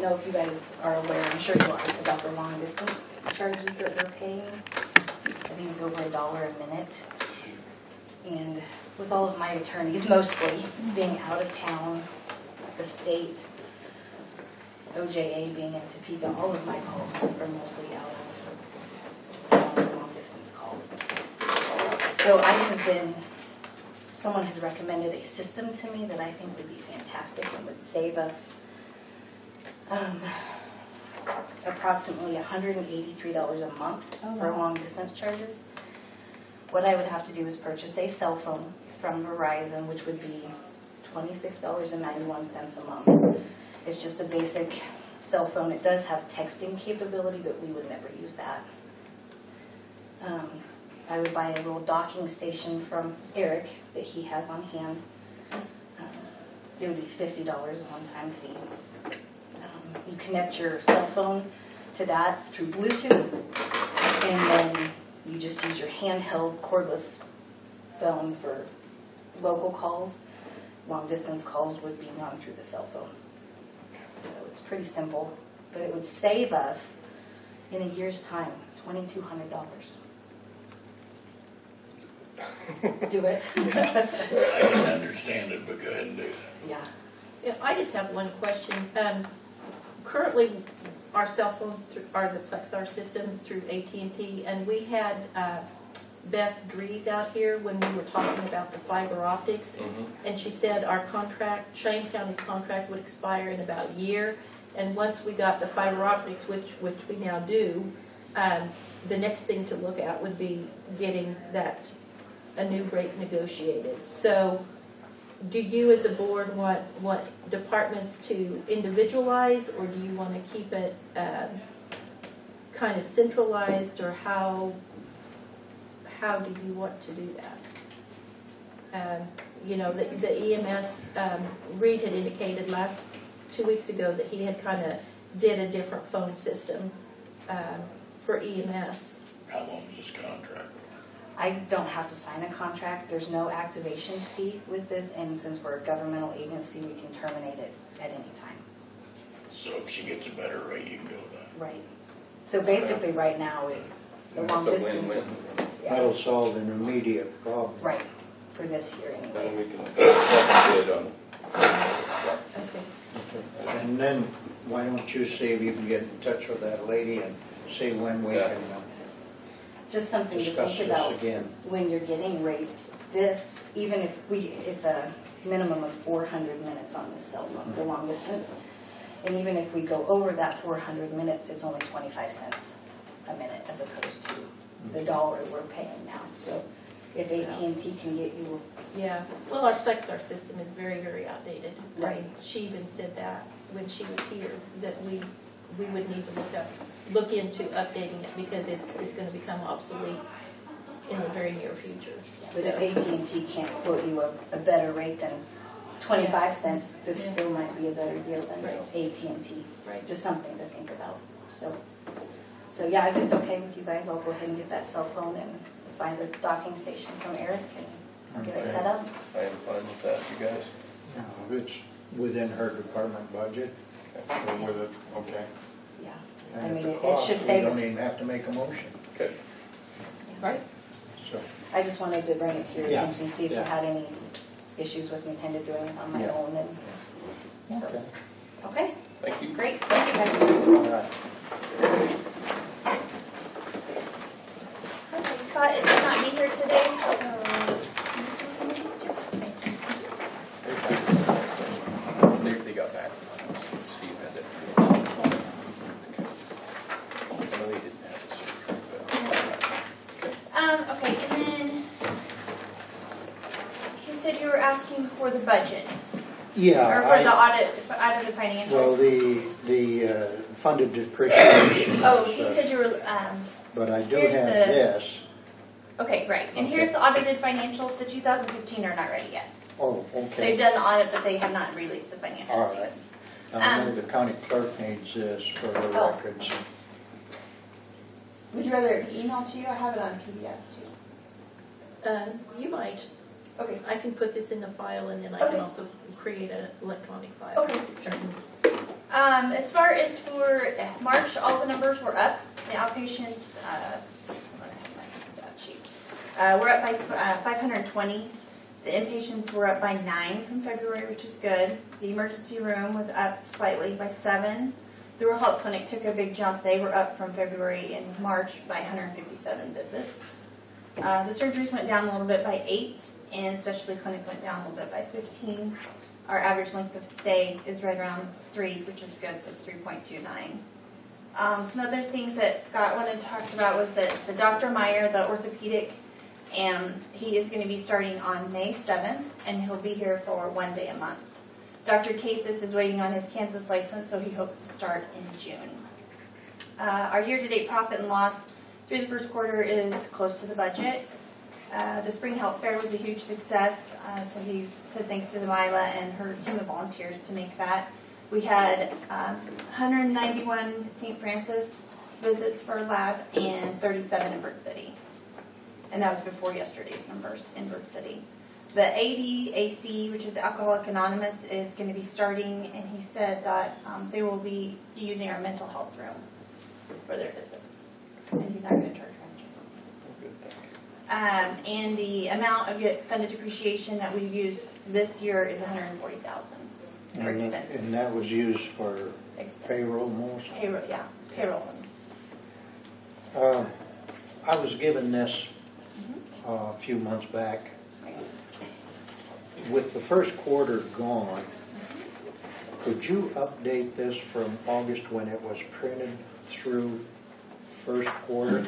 know if you guys are aware, I'm sure you are, about the long distance charges that we're paying. I think it's over $1 a minute. And with all of my attorneys mostly being out of town, the state, OJA being in Topeka, all of my calls are mostly out of long distance calls. So I have been, someone has recommended a system to me that I think would be fantastic and would save us approximately $183 a month for long distance charges. What I would have to do is purchase a cell phone from Verizon, which would be $26.91 a month. It's just a basic cell phone. It does have texting capability, but we would never use that. I would buy a little docking station from Eric that he has on hand. It would be $50 a one-time fee. You connect your cell phone to that through Bluetooth, and then you just use your handheld cordless phone for local calls. Long distance calls would be run through the cell phone. So it's pretty simple, but it would save us in a year's time $2,200. Do it. I can understand it, but go ahead and do it. Yeah. Yeah, I just have one question. Currently, our cell phones are the Plexar system through AT&T, and we had Beth Dries out here when we were talking about the fiber optics, and she said our contract, Cheyenne County's contract, would expire in about a year, and once we got the fiber optics, which we now do, the next thing to look at would be getting a new rate negotiated. So do you as a board want departments to individualize, or do you want to keep it kind of centralized, or how do you want to do that? You know, the EMS, Reed had indicated 2 weeks ago that he had kind of did a different phone system for EMS. How long is this contract? I don't have to sign a contract. There's no activation fee with this, and since we're a governmental agency, we can terminate it at any time. So if she gets a better rate, you can go with that. Right. So basically, right now, the long It's a distance. win-win. That'll solve an immediate problem. Right. For this year anyway. And we can bid on. Okay. And then, why don't you see if you can get in touch with that lady and see when we can Just something to discuss think this about again. when you're getting rates. This, even if it's a minimum of 400 minutes on this cell phone for long distance. And even if we go over that 400 minutes, it's only 25 cents a minute as opposed to the $1 we're paying now. So if AT&T can get you. Yeah, well, our Plexar system is very, very outdated. Right. And she even said that when she was here, that we would need to look into updating it because it's going to become obsolete in the very near future. But if AT&T can't quote you a better rate than 25 cents, this still might be a better deal than AT&T. Right. Just something to think about. So yeah, if it's okay with you guys, I'll go ahead and get that cell phone and find the docking station from Eric and get it set up. I am fine with that, you guys. If it's within her department budget, I'm with it, okay. Yeah. I and mean, if it it costs, should we save don't us. even have to make a motion. Okay. Right. So, I just wanted to bring it to your Yeah. attention, see if you Yeah. had any issues with me kind of doing it on my Yeah. own. And so, okay, Thank you. great. Thank you guys. all right. Okay, Scott will not be here today. They got back. Steve had it. I know he didn't have the surgery, but. Okay, and then he said you were asking for the budget. Yeah. Or for the audited financials. Well, the funded depreciation. Oh, he said you were, But I do here's have the- this. okay, right. And here's the audited financials. The 2015 are not ready yet. Oh, They've okay. done the audit, but they have not released the financial All right. statements. I know the county clerk needs this for her Oh. records. Would you rather it be emailed to you? I have it on PDF too. You might. Okay. I can put this in the file, and then I Okay. can also create an electronic file. Okay. Sure. As far as for March, all the numbers were up. The outpatients, we're up by 520. The inpatients were up by 9 from February, which is good. The emergency room was up slightly by 7. The rural health clinic took a big jump. They were up from February and March by 157 visits. The surgeries went down a little bit by 8, and specialty clinic went down a little bit by 15. Our average length of stay is right around 3, which is good, so it's 3.29. Some other things that Scott wanted to talk about was that the Dr. Meyer, the orthopedic, and he is going to be starting on May 7th, and he'll be here for 1 day a month. Dr. Cases is waiting on his Kansas license, so he hopes to start in June. Our year-to-date profit and loss through the first quarter is close to the budget. The Spring Health Fair was a huge success, so he said thanks to Delilah and her team of volunteers to make that. We had 191 St. Francis visits for lab and 37 in Bird City. And that was before yesterday's numbers in Bird City. The ADAC, which is Alcoholic Anonymous, is going to be starting, and he said that they will be using our mental health room for their visits. And he's not going to charge rent. And the amount of funded depreciation that we've used this year is $140,000 for expenses. And that was used for Expenses. payroll most? Payroll, yeah, payroll. I was given this a few months back. Right. With the first quarter gone, could you update this from August when it was printed through first quarter?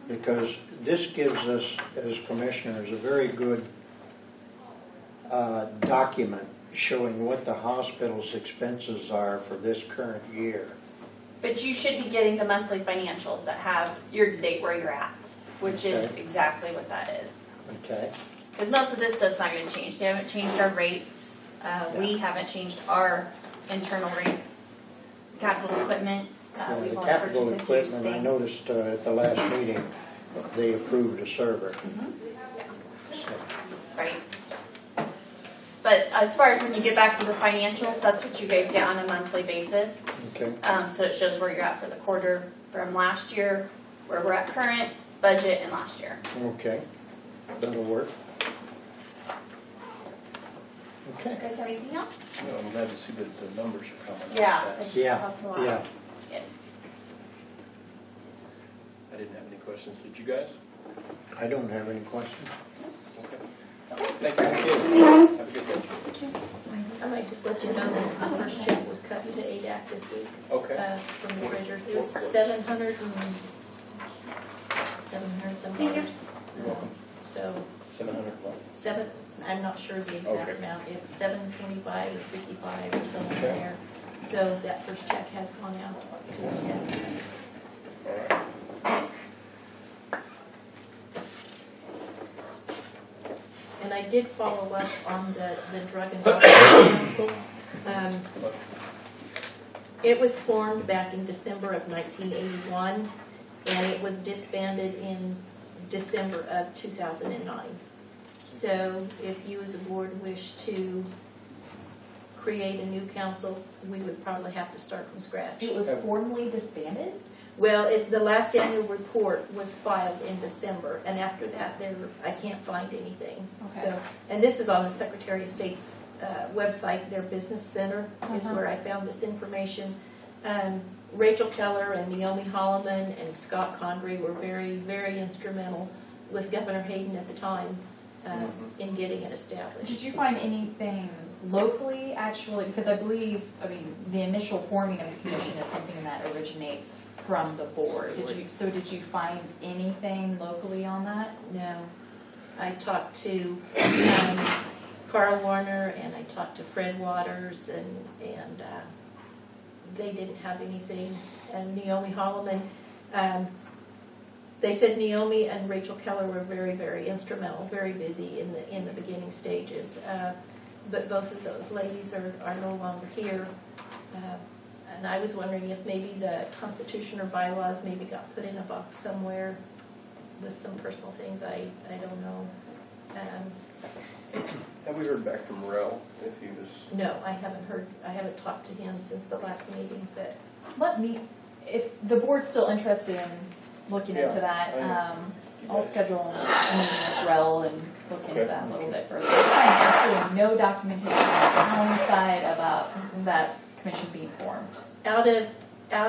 Because this gives us, as commissioners, a very good document showing what the hospital's expenses are for this current year. But you should be getting the monthly financials that have year-to-date where you're at, which is exactly what that is. Okay. Because most of this stuff's not going to change. They haven't changed our rates. We haven't changed our internal rates. Capital equipment. We've The only capital purchased a few equipment, I things. noticed at the last meeting, they approved a server. So, Right. But as far as when you get back to the financials, that's what you guys get on a monthly basis. okay. So it shows where you're at for the quarter from last year, where we're at current, budget, and last year. Okay. That'll work. Okay. You guys have anything else? No, I'm glad to see that the numbers are coming up. Yeah. That's- Yeah, Helped a lot. yeah. Yes. I didn't have any questions. Did you guys? I don't have any questions. Okay. Thank you. Have a good day. I might just let you know that the first check was cut to ADAC this week Okay. from the treasurer. It was 700 some Thank you. dollars. You're welcome. So 700 what? I'm not sure the exact Okay. amount. It was 725 or 55 or something Okay. there. So that first check has gone out to the county. All right. And I did follow up on the Drug and Alcohol Council. It was formed back in December of 1981, and it was disbanded in December of 2009. So if you as a board wish to create a new council, we would probably have to start from scratch. It was formally disbanded? Well, the last annual report was filed in December, and after that, I can't find anything. Okay. So, and this is on the Secretary of State's website, their business center is where I found this information. Rachel Keller and Naomi Holloman and Scott Conry were very, very instrumental with Governor Hayden at the time in getting it established. Did you find anything locally, actually? Because I believe, the initial forming of the commission is something that originates from the board. Did you find anything locally on that? No. I talked to Carl Warner and I talked to Fred Waters and they didn't have anything. And Naomi Holloman, they said Naomi and Rachel Keller were very, very instrumental, very busy in the beginning stages. But both of those ladies are no longer here. And I was wondering if maybe the Constitution or bylaws maybe got put in a box somewhere with some personal things. I don't know. Have we heard back from Rel if he was? No, I haven't talked to him since the last meeting, but Let me, if the board's still interested in looking into Yeah, that, I'll Okay. schedule a meeting with Rel and look into Okay. that a little bit further. I find absolutely no documentation on the county side about that commission being formed. out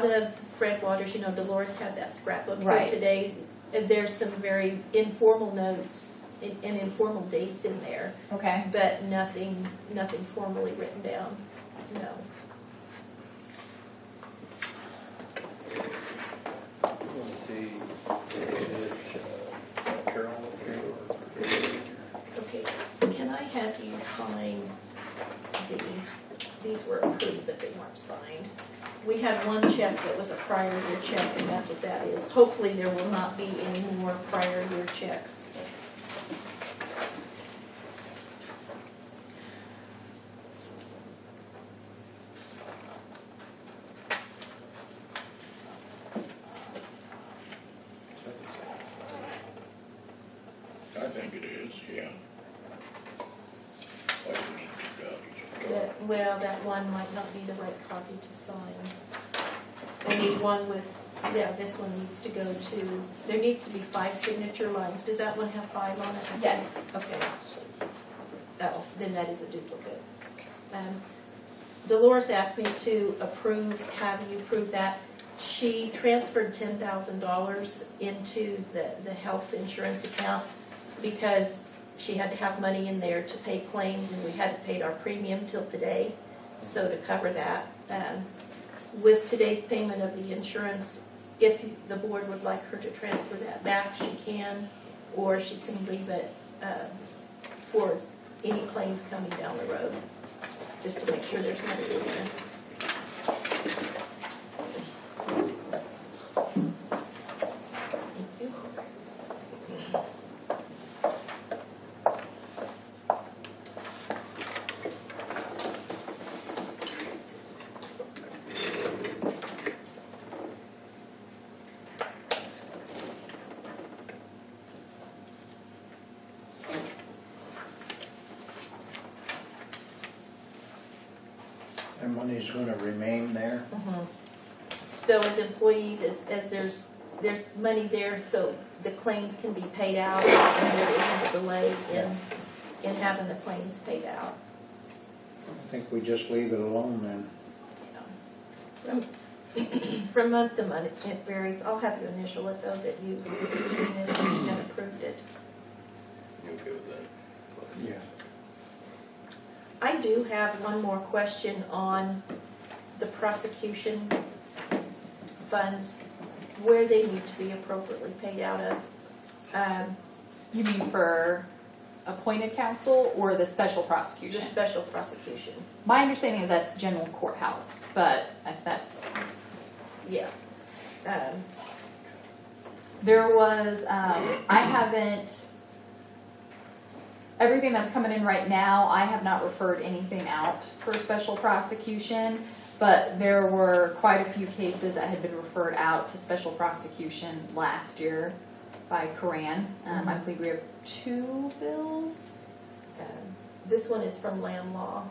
of Fred Waters, Dolores had that scrapbook here Right. today. And there's some very informal notes and informal dates in there, Okay. but nothing formally written down, no. Let's see. Carol up here or? Okay, can I have you sign these were approved, but they weren't signed. We had one check that was a prior year check, and that's what that is. Hopefully, there will not be any more prior year checks. Is that the same I think it is, yeah. Why do we need two copies? Well, that one might not be the right copy to sign. I need one with, this one needs to go to, there needs to be 5 signature lines. Does that one have 5 on it? Yes. Okay. Oh, then that is a duplicate. Dolores asked me to have you approve that. She transferred $10,000 into the health insurance account because she had to have money in there to pay claims, and we hadn't paid our premium till today, so to cover that. With today's payment of the insurance, if the board would like her to transfer that back, she can, or she can leave it for any claims coming down the road, just to make sure there's money in there. Thank you. And money's gonna remain there? So as employees, as there's money there, so the claims can be paid out, and there isn't a delay in having the claims paid out. I think we just leave it alone then. From month to month, it varies. I'll have you initial it though, that you've seen it and approved it. You okay with that? Yeah. I do have one more question on the prosecution funds, where they need to be appropriately paid out of. You mean for appointed counsel or the special The prosecution? special prosecution, My understanding is that's general courthouse, but if that's, yeah. there was, I haven't, everything that's coming in right now, I have not referred anything out for special prosecution, but there were quite a few cases that had been referred out to special prosecution last year by Coran. I believe we have 2 bills. This one is from Land Law.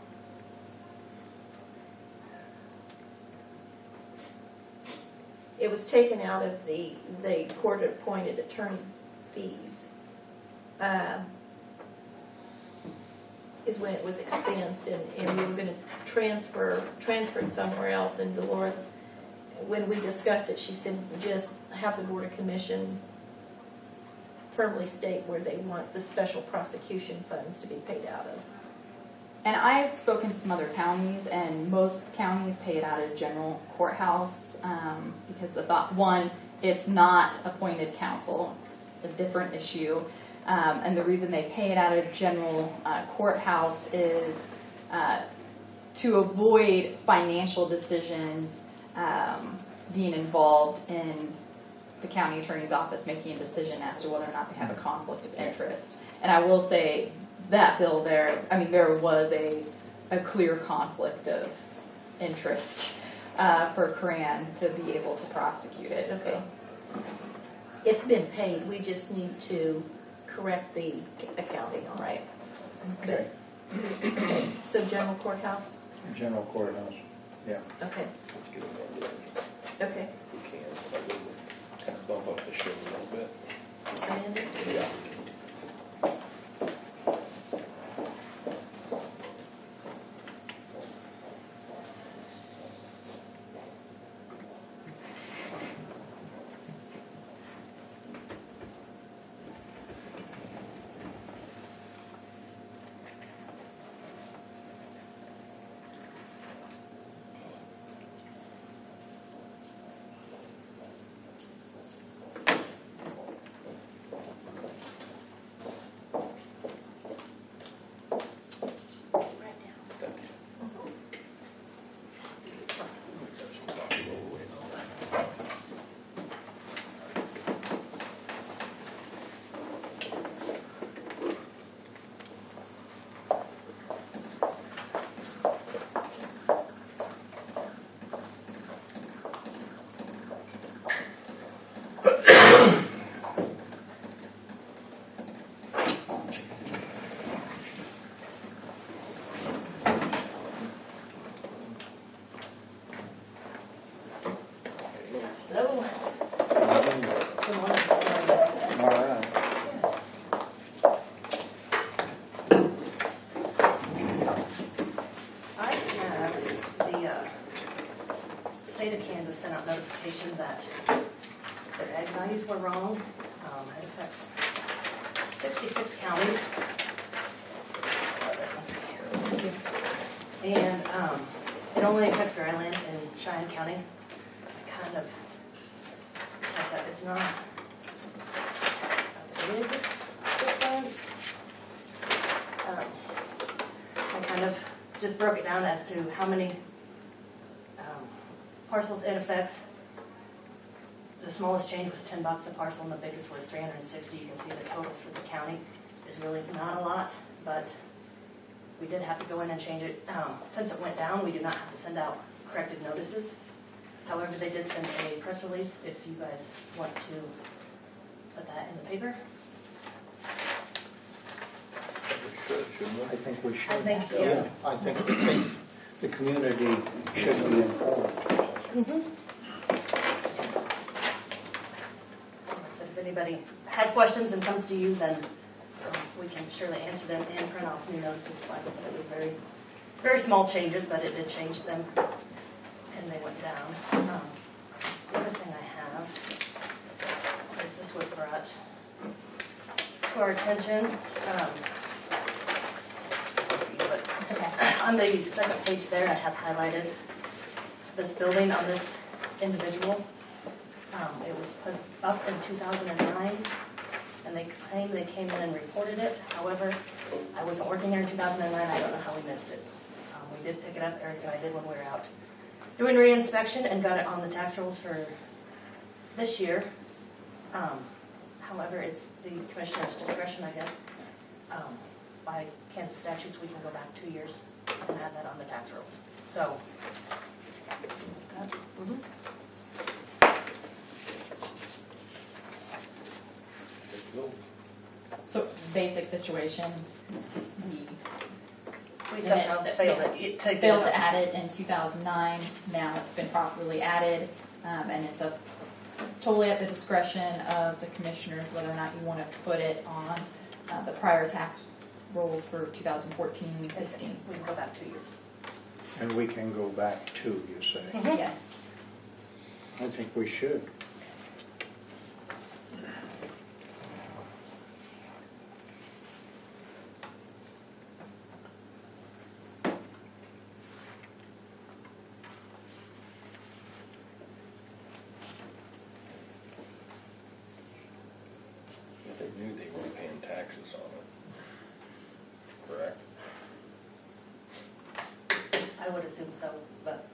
It was taken out of the court-appointed attorney fees. Is when it was expensed, and we were going to transfer it somewhere else. And Dolores, when we discussed it, she said just have the Board of Commission firmly state where they want the special prosecution funds to be paid out of. And I've spoken to some other counties, and most counties pay it out of general courthouse because the thought, one, it's not appointed counsel, it's a different issue. And the reason they pay it out of general courthouse is to avoid financial decisions being involved in the county attorney's office making a decision as to whether or not they have a conflict of interest. And I will say that bill there, I mean, there was a clear conflict of interest for Coran to be able to prosecute it. Okay. So. It's been paid, we just need to correct the accounting on it. Right. Okay. So general courthouse, General courthouse, yeah. okay, Let's get it on there okay. if we can. That way we'll kind of bump up the show a little bit. Amanda? Yeah. Thank you. That's some coffee while we're waiting on that. Hello. Good morning. All right. I have the state of Kansas sent out notification that their ag values were wrong. It affects 66 counties. And it only affects dryland in Cheyenne County. I kind of like that it's not a big difference. I kind of just broke it down as to how many parcels it affects. The smallest change was $10 a parcel, and the biggest was 360. You can see the total for the county is really not a lot, but we did have to go in and change it. Since it went down, we did not have to send out corrected notices. However, they did send a press release if you guys want to put that in the paper. We should, shouldn't we? I think we should. I think, yeah. I think the community should be informed. Like I said, if anybody has questions and comes to you, then we can surely answer them and print off new notices. Like I said, it was very, very small changes, but it did change them, and they went down. The other thing I have is this was brought to our attention. On the second page there, I have highlighted this building on this individual. It was put up in 2009, and they claim they came in and reported it. However, I wasn't working here in 2009. I don't know how we missed it. We did pick it up, Eric and I did when we were out doing re-inspection, and got it on the tax rolls for this year. However, it's the commissioner's discretion, I guess. By Kansas statutes, we can go back 2 years and add that on the tax rolls. So, So basic situation, we somehow failed to get failed it to up. add it in 2009. Now it's been properly added, and it's totally at the discretion of the commissioners whether or not you want to put it on the prior tax rolls for 2014 and 15. We can go back 2 years. And we can go back to, you say? Yes. I think we should. They knew they weren't paying taxes on it. Correct? I would assume so, but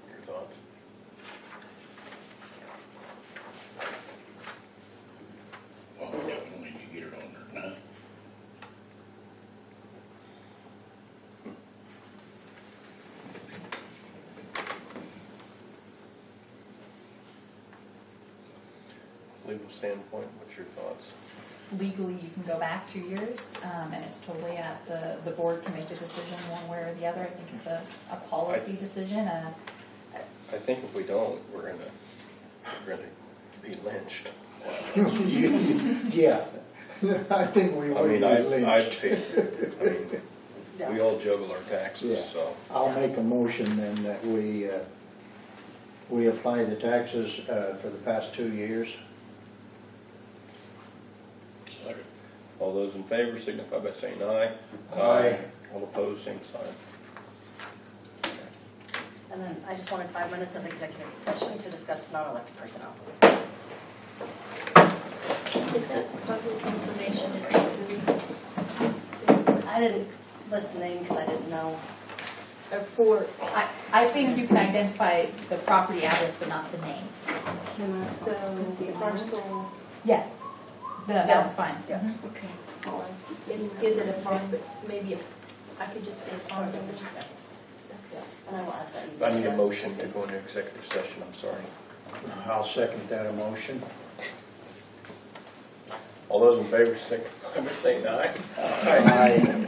Your thoughts? Well, we definitely need to get it on there now. Legal standpoint, what's your thoughts? legally you can go back 2 years, and it's totally at the board can make the decision one way or the other. I think it's a policy decision. I think if we don't, we're gonna be lynched. Yeah, I think we I would mean, be I lynched. pay, I mean, we all juggle our taxes, Yeah. so. I'll make a motion then that we apply the taxes for the past 2 years. All those in favor signify by saying aye. Aye. All opposed, same sign. And then I just wanted 5 minutes of executive session to discuss non-elected personnel. Is that public information? Is that really? I didn't list the name because I didn't know. I think you can identify the property address, but not the name. So the parcel, Yeah, that's fine. Yeah. okay, I'll ask. Is it a farm, but maybe I could just say farm. And I will ask that. I need a motion to go into executive session, I'm sorry. I'll second that motion. All those in favor signify by saying aye. Aye.